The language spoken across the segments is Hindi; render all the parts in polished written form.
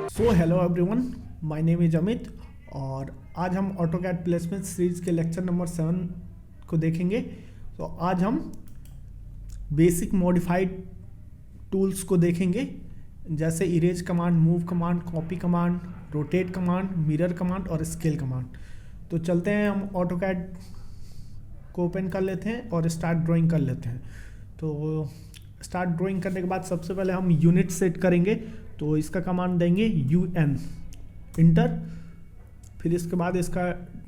So hello everyone, my name is Amit और आज हम ऑटोकैड प्लेसमेंट सीरीज के लेक्चर नंबर 7 को देखेंगे। तो आज हम बेसिक मॉडिफाइड टूल्स को देखेंगे, जैसे erase command, move command, copy command, rotate command, mirror command और स्केल कमांड। तो चलते हैं, हम ऑटोकैड को ओपन कर लेते हैं और स्टार्ट ड्राइंग कर लेते हैं। तो स्टार्ट ड्राइंग करने के बाद सबसे पहले हम यूनिट सेट करेंगे। तो इसका कमांड देंगे UN इंटर, फिर इसके बाद इसका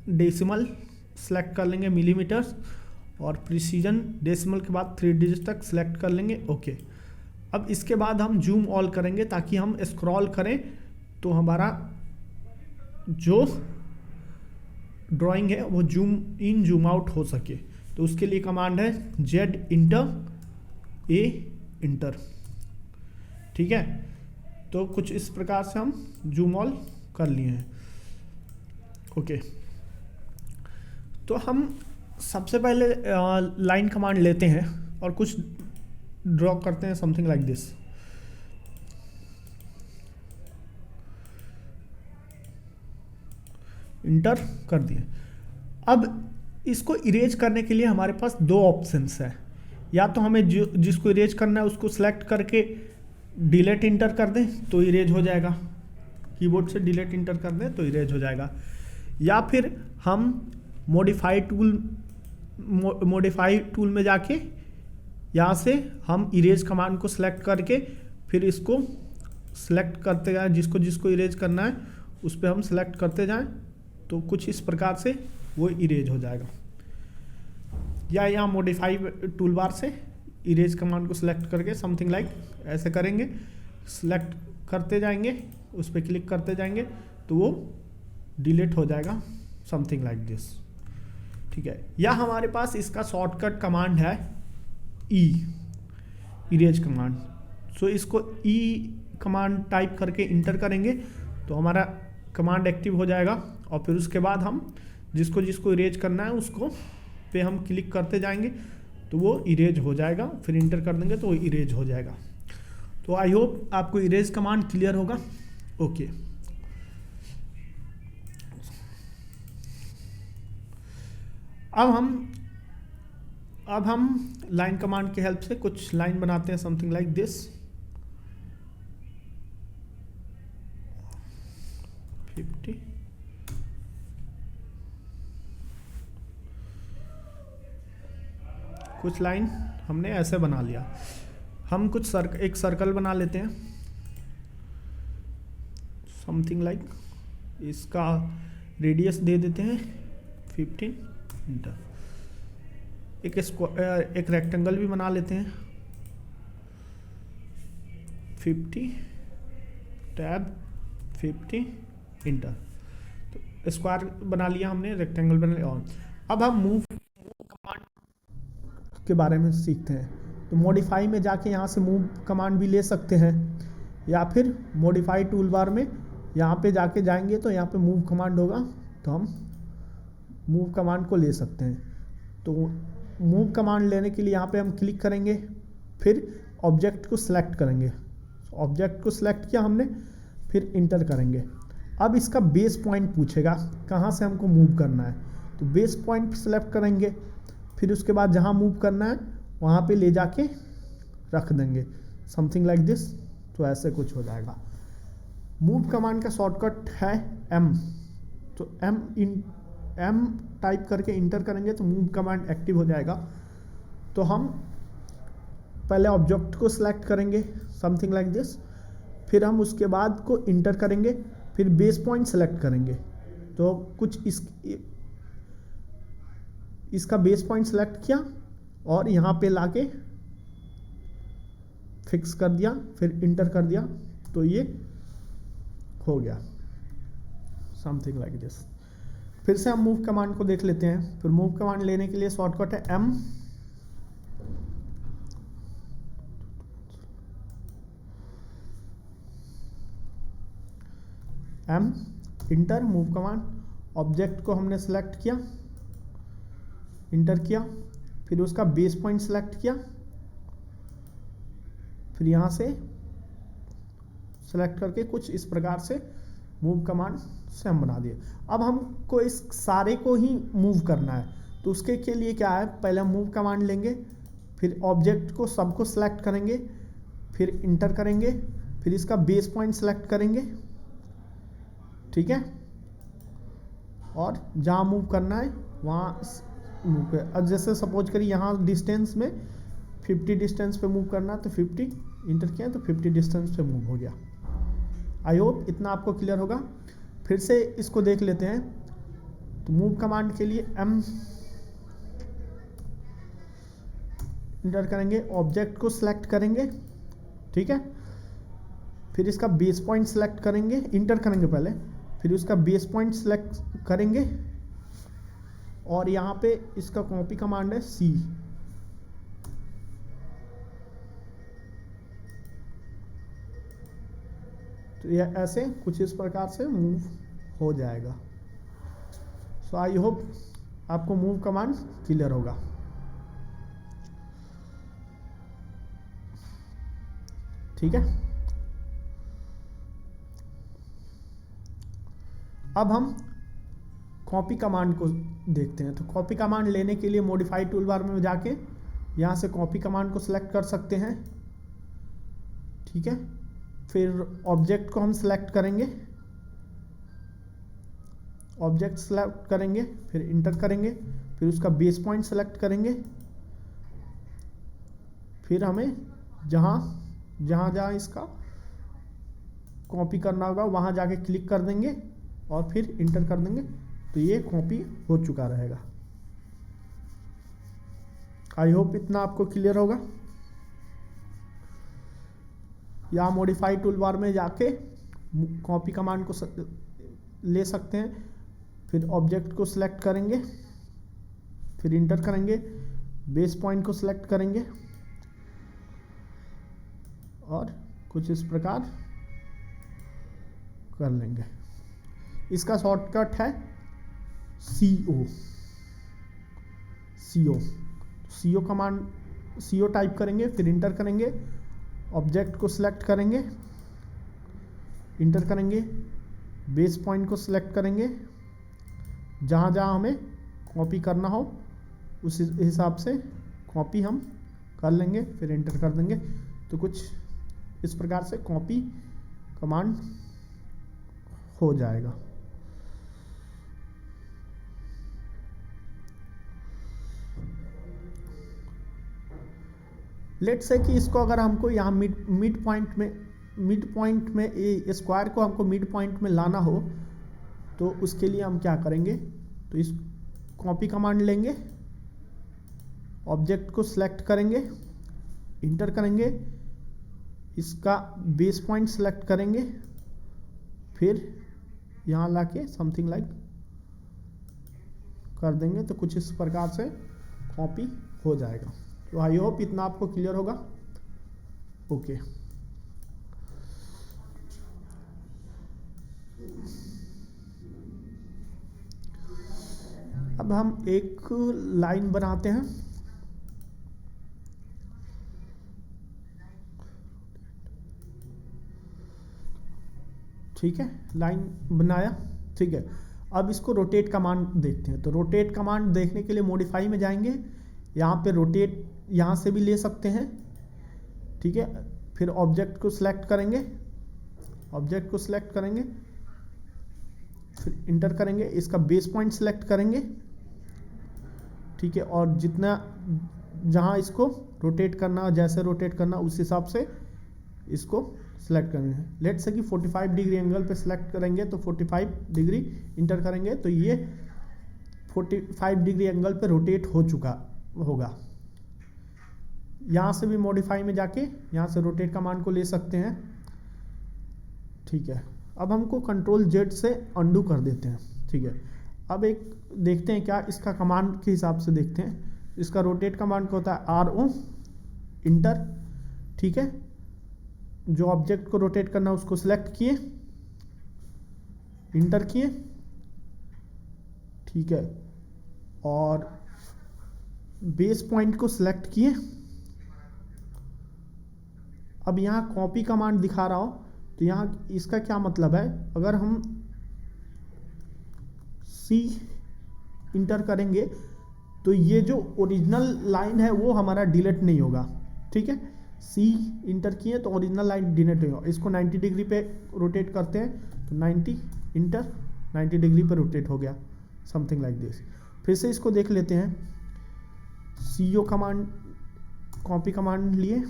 डेसिमल सेलेक्ट कर लेंगे मिलीमीटर और प्रिसीजन डेसिमल के बाद 3 डिजिट तक सेलेक्ट कर लेंगे। ओके, अब इसके बाद हम जूम ऑल करेंगे ताकि हम स्क्रॉल करें तो हमारा जो ड्राइंग है वो जूम इन जूम आउट हो सके। तो उसके लिए कमांड है Z इंटर A इंटर। ठीक है, तो कुछ इस प्रकार से हम जूम ऑल कर लिए हैं। ओके, तो हम सबसे पहले लाइन कमांड लेते हैं और कुछ ड्रॉ करते हैं, समथिंग लाइक दिस। इंटर कर दिए। अब इसको इरेज करने के लिए हमारे पास 2 ऑप्शंस है। या तो हमें जिसको इरेज करना है उसको सिलेक्ट करके डिलीट इंटर कर दें तो इरेज हो जाएगा, कीबोर्ड से डिलीट इंटर कर दें तो इरेज हो जाएगा। या फिर हम मॉडिफाई टूल में जाके यहाँ से हम इरेज कमांड को सिलेक्ट करके फिर इसको सिलेक्ट करते जाएं, जिसको जिसको इरेज करना है उस पर हम सिलेक्ट करते जाएं तो कुछ इस प्रकार से वो इरेज हो जाएगा। या यहाँ मॉडिफाई टूल बार से इरेज कमांड को सिलेक्ट करके समथिंग लाइक ऐसे करेंगे, सिलेक्ट करते जाएंगे, उस पर क्लिक करते जाएंगे तो वो डिलीट हो जाएगा, समथिंग लाइक दिस। ठीक है, या हमारे पास इसका शॉर्टकट कमांड है इरेज कमांड। सो इसको कमांड टाइप करके इंटर करेंगे तो हमारा कमांड एक्टिव हो जाएगा और फिर उसके बाद हम जिसको जिसको इरेज करना है उसको पे हम क्लिक करते जाएंगे तो वो इरेज हो जाएगा, फिर इंटर कर देंगे तो वो इरेज हो जाएगा। तो आई होप आपको इरेज कमांड क्लियर होगा। ओके, अब हम लाइन कमांड की हेल्प से कुछ लाइन बनाते हैं, समथिंग लाइक दिस। 50 कुछ लाइन हमने ऐसे बना लिया। हम कुछ एक सर्कल बना लेते हैं, समथिंग लाइक इसका रेडियस दे देते हैं 15 इंटर। एक रेक्टेंगल भी बना लेते हैं 50 टैब 50 इंटर। तो स्क्वायर बना लिया हमने, रेक्टेंगल बना लिया। और अब हम मूव कमांड के बारे में सीखते हैं। तो मॉडिफाई में जाके यहाँ से मूव कमांड भी ले सकते हैं, या फिर मॉडिफाई टूल बार में यहाँ पे जाके जाएंगे तो यहाँ पे मूव कमांड होगा तो हम मूव कमांड को ले सकते हैं। तो मूव कमांड लेने के लिए यहाँ पे हम क्लिक करेंगे, फिर ऑब्जेक्ट को सिलेक्ट करेंगे। ऑब्जेक्ट को सिलेक्ट किया हमने, फिर इंटर करेंगे। अब इसका बेस पॉइंट पूछेगा कहाँ से हमको मूव करना है, तो बेस पॉइंट सिलेक्ट करेंगे, फिर उसके बाद जहाँ मूव करना है वहाँ पे ले जाके रख देंगे, समथिंग लाइक दिस। तो ऐसे कुछ हो जाएगा। मूव कमांड का शॉर्टकट है M। तो M टाइप करके इंटर करेंगे तो मूव कमांड एक्टिव हो जाएगा। तो हम पहले ऑब्जेक्ट को सिलेक्ट करेंगे, समथिंग लाइक दिस, फिर हम उसके बाद को इंटर करेंगे, फिर बेस पॉइंट सेलेक्ट करेंगे। तो कुछ इसका बेस पॉइंट सेलेक्ट किया और यहाँ पे लाके फिक्स कर दिया, फिर इंटर कर दिया तो ये हो गया, समथिंग लाइक दिस। फिर से हम मूव कमांड को देख लेते हैं। फिर मूव कमांड लेने के लिए शॉर्टकट है M inter move command. Object को हमने सेलेक्ट किया, इंटर किया, फिर उसका बेस पॉइंट सेलेक्ट किया, फिर यहाँ से सेलेक्ट करके कुछ इस प्रकार से मूव कमांड से हम बना दिए। अब हमको इस सारे को ही मूव करना है, तो उसके के लिए क्या है, पहले हम मूव कमांड लेंगे, फिर ऑब्जेक्ट को सबको सिलेक्ट करेंगे, फिर इंटर करेंगे, फिर इसका बेस पॉइंट सेलेक्ट करेंगे, ठीक है, और जहाँ मूव करना है वहाँ मूव कर। अब जैसे सपोज करिए यहाँ डिस्टेंस में 50 डिस्टेंस पे मूव करना है, तो 50 इंटर किया तो 50 डिस्टेंस पे मूव हो गया। आई होप इतना आपको क्लियर होगा। फिर से इसको देख लेते हैं। तो मूव कमांड के लिए M इंटर करेंगे, ऑब्जेक्ट को सिलेक्ट करेंगे, ठीक है, फिर इसका बेस पॉइंट सेलेक्ट करेंगे, इंटर करेंगे पहले, फिर उसका बेस पॉइंट सेलेक्ट करेंगे, और यहाँ पे इसका कॉपी कमांड है C। तो यह ऐसे कुछ इस प्रकार से मूव हो जाएगा। सो आई होप आपको मूव कमांड क्लियर होगा। ठीक है, अब हम कॉपी कमांड को देखते हैं। तो कॉपी कमांड लेने के लिए मॉडिफाई टूल बार में जाके यहाँ से कॉपी कमांड को सिलेक्ट कर सकते हैं, ठीक है। फिर ऑब्जेक्ट को हम सिलेक्ट करेंगे, ऑब्जेक्ट सेलेक्ट करेंगे, फिर इंटर करेंगे, फिर उसका बेस पॉइंट सेलेक्ट करेंगे, फिर हमें जहाँ इसका कॉपी करना होगा वहाँ जाके क्लिक कर देंगे और फिर इंटर कर देंगे, तो ये कॉपी हो चुका रहेगा। आई होप इतना आपको क्लियर होगा। या मॉडिफाई टूल बार में जाके कॉपी कमांड को ले सकते हैं, फिर ऑब्जेक्ट को सिलेक्ट करेंगे, फिर इंटर करेंगे, बेस पॉइंट को सिलेक्ट करेंगे और कुछ इस प्रकार कर लेंगे। इसका शॉर्टकट है CO कमांड, CO टाइप करेंगे, फिर इंटर करेंगे, ऑब्जेक्ट को सिलेक्ट करेंगे, इंटर करेंगे, बेस पॉइंट को सिलेक्ट करेंगे, जहाँ जहाँ हमें कॉपी करना हो उस हिसाब से कॉपी हम कर लेंगे, फिर इंटर कर देंगे। तो कुछ इस प्रकार से कॉपी कमांड हो जाएगा। लेट्स से कि इसको अगर हमको यहाँ मिड पॉइंट में स्क्वायर को हमको मिड पॉइंट में लाना हो, तो उसके लिए हम क्या करेंगे, तो इस कॉपी कमांड लेंगे, ऑब्जेक्ट को सिलेक्ट करेंगे, इंटर करेंगे, इसका बेस पॉइंट सेलेक्ट करेंगे, फिर यहाँ लाके समथिंग लाइक कर देंगे, तो कुछ इस प्रकार से कॉपी हो जाएगा। तो आई होप इतना आपको क्लियर होगा। ओके, अब हम एक लाइन बनाते हैं। ठीक है, लाइन बनाया, ठीक है। अब इसको रोटेट कमांड देखते हैं। तो रोटेट कमांड देखने के लिए मॉडिफाई में जाएंगे, यहाँ पे रोटेट यहाँ से भी ले सकते हैं, ठीक है। फिर ऑब्जेक्ट को सिलेक्ट करेंगे, फिर इंटर करेंगे, इसका बेस पॉइंट सेलेक्ट करेंगे, ठीक है, और जितना जहाँ इसको रोटेट करना, जैसे रोटेट करना उस हिसाब से इसको सेलेक्ट करेंगे। लेट्स से कि 45 डिग्री एंगल पे सेलेक्ट करेंगे, तो 45 डिग्री इंटर करेंगे, तो ये 45 डिग्री एंगल पे रोटेट हो चुका होगा। यहाँ से भी मॉडिफाई में जाके यहाँ से रोटेट कमांड को ले सकते हैं, ठीक है। अब हमको कंट्रोल Z से अंडू कर देते हैं, ठीक है। अब एक देखते हैं क्या इसका कमांड के हिसाब से देखते हैं। इसका रोटेट कमांड को होता है RO इंटर, ठीक है। जो ऑब्जेक्ट को रोटेट करना उसको सिलेक्ट किए, इंटर किए, ठीक है, और बेस पॉइंट को सिलेक्ट किए। अब यहाँ कॉपी कमांड दिखा रहा हो, तो यहाँ इसका क्या मतलब है, अगर हम सी इंटर करेंगे तो ये जो ओरिजिनल लाइन है वो हमारा डिलीट नहीं होगा, ठीक है। सी इंटर किए तो ओरिजिनल लाइन डिलीट नहीं होगा। इसको 90 डिग्री पे रोटेट करते हैं तो 90 इंटर 90 डिग्री पे रोटेट हो गया, समथिंग लाइक दिस। फिर से इसको देख लेते हैं। CO कमांड, कॉपी कमांड लिए,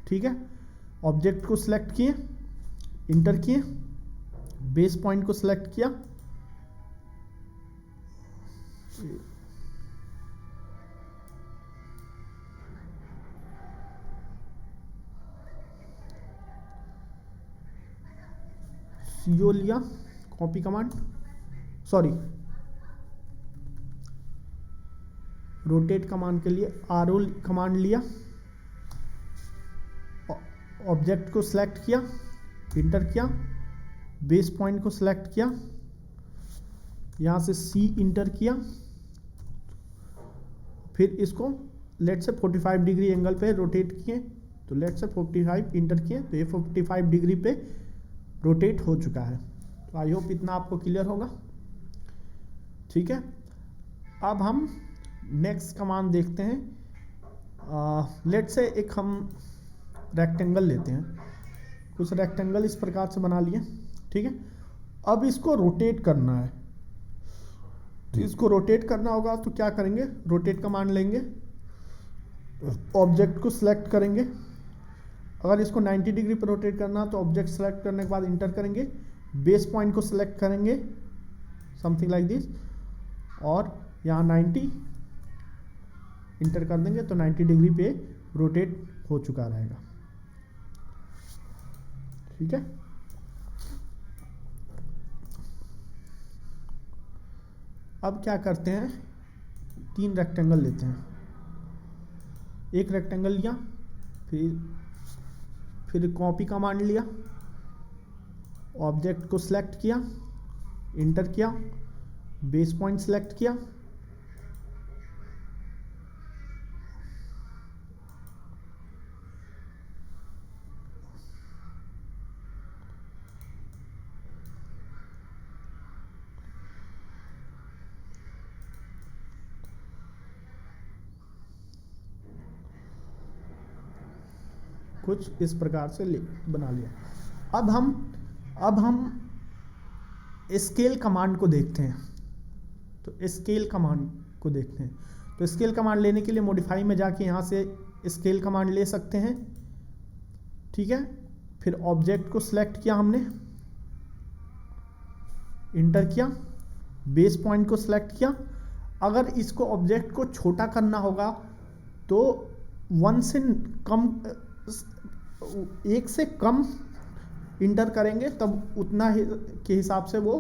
ठीक है। ऑब्जेक्ट को सिलेक्ट किए, इंटर किए, बेस पॉइंट को सिलेक्ट किया, CO लिया, copy command, sorry rotate command के लिए RO कमांड लिया, ऑब्जेक्ट को सिलेक्ट किया, इंटर किया, बेस पॉइंट को सिलेक्ट किया, यहाँ से C इंटर किया, फिर इसको लेट से 45 डिग्री एंगल पे रोटेट किए, तो लेट से 45 इंटर किए तो ये 45 डिग्री पे रोटेट हो चुका है। तो आई होप इतना आपको क्लियर होगा, ठीक है। अब हम नेक्स्ट कमांड देखते हैं। लेट से एक हम रेक्टेंगल लेते हैं, कुछ रेक्टेंगल इस प्रकार से बना लिए, ठीक है। अब इसको रोटेट करना है, तो इसको रोटेट करना होगा तो क्या करेंगे, रोटेट कमांड लेंगे, ऑब्जेक्ट को सिलेक्ट करेंगे। अगर इसको 90 डिग्री पर रोटेट करना तो ऑब्जेक्ट सेलेक्ट करने के बाद इंटर करेंगे, बेस पॉइंट को सिलेक्ट करेंगे, समथिंग लाइक दिस, और यहाँ 90 इंटर कर देंगे तो 90 डिग्री पे रोटेट हो चुका रहेगा, ठीक है। अब क्या करते हैं, 3 रेक्टेंगल लेते हैं। एक रेक्टेंगल लिया, फिर कॉपी कमांड लिया, ऑब्जेक्ट को सिलेक्ट किया, इंटर किया, बेस पॉइंट सिलेक्ट किया, कुछ इस प्रकार से बना लिया। अब हम स्केल कमांड को देखते हैं। तो स्केल कमांड को देखते हैं, तो स्केल कमांड लेने के लिए मॉडिफाई में जाके यहाँ से स्केल कमांड ले सकते हैं, ठीक है। फिर ऑब्जेक्ट को सिलेक्ट किया हमने, इंटर किया, बेस पॉइंट को सिलेक्ट किया। अगर इसको ऑब्जेक्ट को छोटा करना होगा तो 1 से कम, 1 से कम इंटर करेंगे तब उतना ही के हिसाब से वो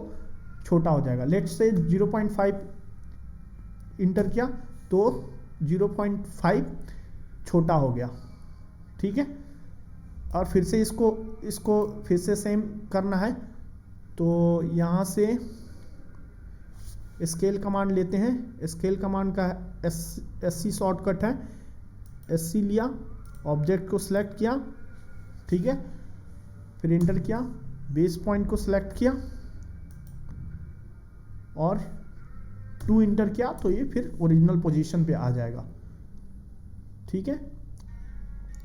छोटा हो जाएगा। लेट्स से 0.5 इंटर किया तो 0.5 छोटा हो गया, ठीक है। और फिर से इसको फिर से सेम करना है, तो यहाँ से स्केल कमांड लेते हैं। स्केल कमांड का SC शॉर्टकट है, SC लिया, ऑब्जेक्ट को सिलेक्ट किया, ठीक है, फिर इंटर किया, बेस पॉइंट को सिलेक्ट किया और 2 इंटर किया तो ये फिर ओरिजिनल पोजीशन पे आ जाएगा, ठीक है।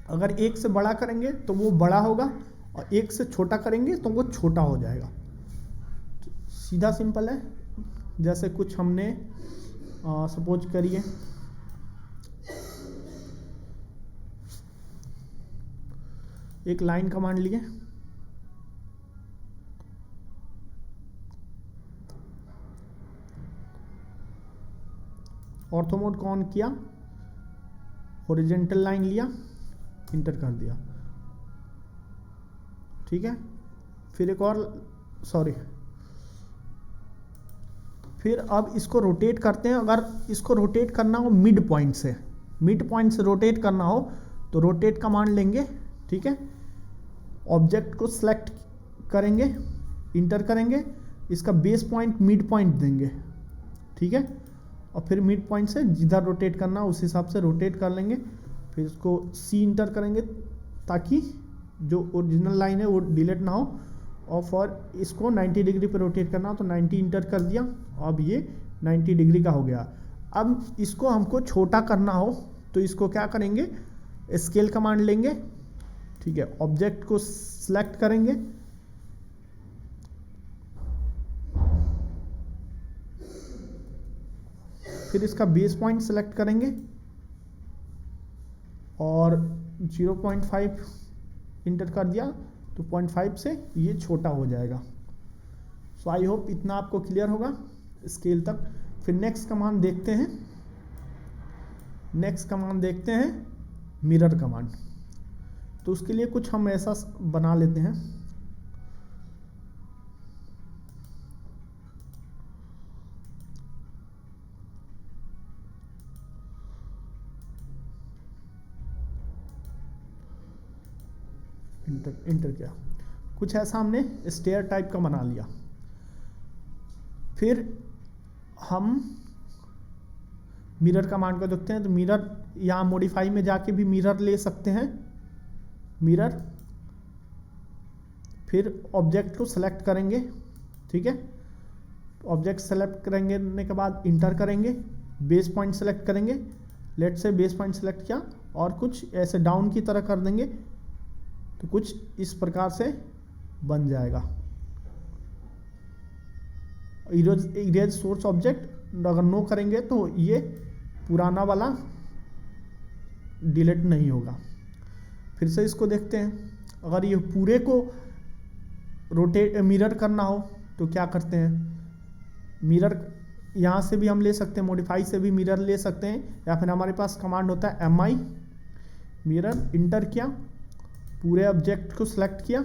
अगर 1 से बड़ा करेंगे तो वो बड़ा होगा और 1 से छोटा करेंगे तो वो छोटा हो जाएगा। तो सीधा सिंपल है। जैसे कुछ हमने सपोज करिए एक लाइन कमांड लिए, ऑर्थो मोड को ऑन किया, हॉरिजॉन्टल लाइन लिया, इंटर कर दिया, ठीक है। फिर एक और फिर अब इसको रोटेट करते हैं। अगर इसको रोटेट करना हो मिड पॉइंट से रोटेट करना हो तो रोटेट कमांड लेंगे, ठीक है। ऑब्जेक्ट को सिलेक्ट करेंगे, इंटर करेंगे, इसका बेस पॉइंट मिड पॉइंट देंगे, ठीक है। और फिर मिड पॉइंट से जिधर रोटेट करना उस हिसाब से रोटेट कर लेंगे। फिर इसको C इंटर करेंगे ताकि जो ओरिजिनल लाइन है वो डिलीट ना हो, और फॉर इसको 90 डिग्री पर रोटेट करना, तो 90 इंटर कर दिया, अब ये 90 डिग्री का हो गया। अब इसको हमको छोटा करना हो तो इसको क्या करेंगे, स्केल कमांड लेंगे, ठीक है, ऑब्जेक्ट को सिलेक्ट करेंगे, फिर इसका बेस पॉइंट सेलेक्ट करेंगे और 0.5 इंटर कर दिया तो 0.5 से ये छोटा हो जाएगा। सो आई होप इतना आपको क्लियर होगा स्केल तक। फिर नेक्स्ट कमांड देखते हैं, मिरर कमांड। तो उसके लिए कुछ हम ऐसा बना लेते हैं, इंटर किया, कुछ ऐसा हमने स्टेयर टाइप का बना लिया। फिर हम मिरर कमांड को देखते हैं, तो मिरर यहाँ मॉडिफाई में जाके भी मिरर ले सकते हैं, मिरर। फिर ऑब्जेक्ट को सेलेक्ट करेंगे, ठीक है, ऑब्जेक्ट सेलेक्ट करने के बाद इंटर करेंगे, बेस पॉइंट सेलेक्ट करेंगे, लेट से बेस पॉइंट सेलेक्ट किया और कुछ ऐसे डाउन की तरह कर देंगे, तो कुछ इस प्रकार से बन जाएगा। इरेज सोर्स ऑब्जेक्ट अगर नो करेंगे तो ये पुराना वाला डिलीट नहीं होगा। फिर से इसको देखते हैं, अगर ये पूरे को रोटेट मिरर करना हो तो क्या करते हैं, मिरर यहाँ से भी हम ले सकते हैं, मॉडिफाई से भी मिरर ले सकते हैं, या फिर हमारे पास कमांड होता है mi मिरर, इंटर किया, पूरे ऑब्जेक्ट को सिलेक्ट किया,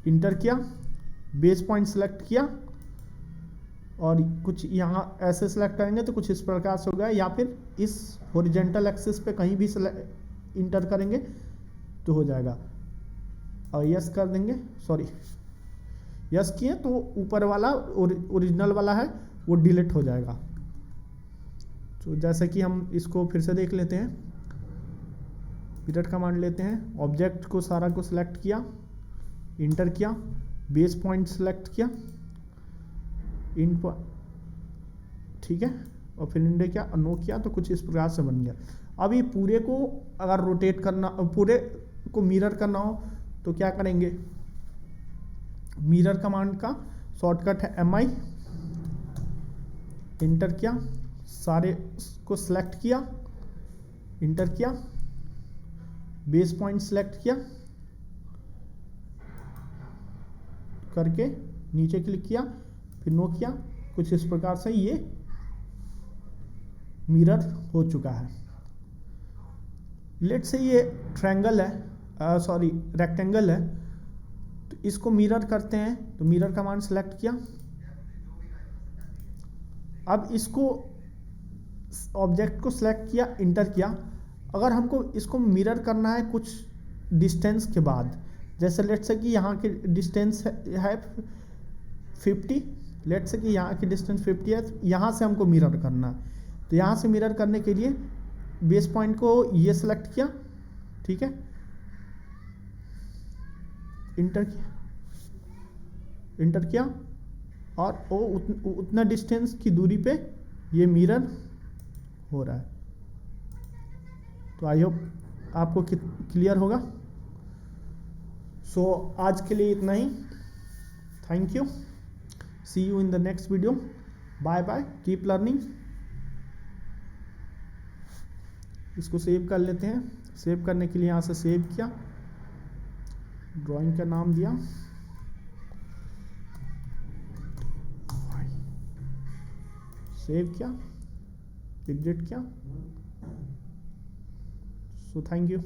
इंटर किया, बेस पॉइंट सेलेक्ट किया और कुछ यहाँ ऐसे सेलेक्ट करेंगे तो कुछ इस प्रकार से होगा, या फिर इस हॉरिजॉन्टल एक्सिस पे कहीं भी इंटर करेंगे तो हो जाएगा। और यस कर देंगे, सॉरी यस किए तो ऊपर वाला ओरिजिनल वाला है वो डिलीट हो जाएगा। तो जैसे कि हम इसको फिर से देख लेते हैं, मिरर कमांड लेते हैं, ऑब्जेक्ट को सारा को सिलेक्ट किया, इंटर किया, बेस पॉइंट सेलेक्ट किया, ठीक है, और फिर इंटर किया और नो किया, तो कुछ इस प्रकार से बन गया। अब ये पूरे को अगर रोटेट करना, पूरे को मिरर करना हो तो क्या करेंगे, मिरर कमांड का शॉर्टकट है mi, इंटर किया, सारे को सिलेक्ट किया, इंटर किया, बेस पॉइंट सेलेक्ट किया करके नीचे क्लिक किया, फिर नो किया, कुछ इस प्रकार से ये मिरर हो चुका है। लेट से ये ट्रायंगल है, सॉरी रेक्टेंगल है, तो इसको मिरर करते हैं, तो मिरर कमांड सेलेक्ट किया, अब इसको ऑब्जेक्ट को सिलेक्ट किया, इंटर किया। अगर हमको इसको मिरर करना है कुछ डिस्टेंस के बाद, जैसे लेट से कि यहाँ की डिस्टेंस है 50, लेट से कि यहाँ की डिस्टेंस 50 है, तो यहाँ से हमको मिरर करना है। तो यहाँ से मिरर करने के लिए बेस पॉइंट को ये सेलेक्ट किया, ठीक है, इंटर किया और वो उतना डिस्टेंस की दूरी पे ये मिरर हो रहा है। तो आई होप आपको क्लियर होगा। सो आज के लिए इतना ही, thank you, see you in the next video, bye bye, keep learning. इसको सेव कर लेते हैं, सेव करने के लिए यहाँ से सेव किया, ड्राइंग का नाम दिया, सेव किया, एग्जिट किया। So thank you.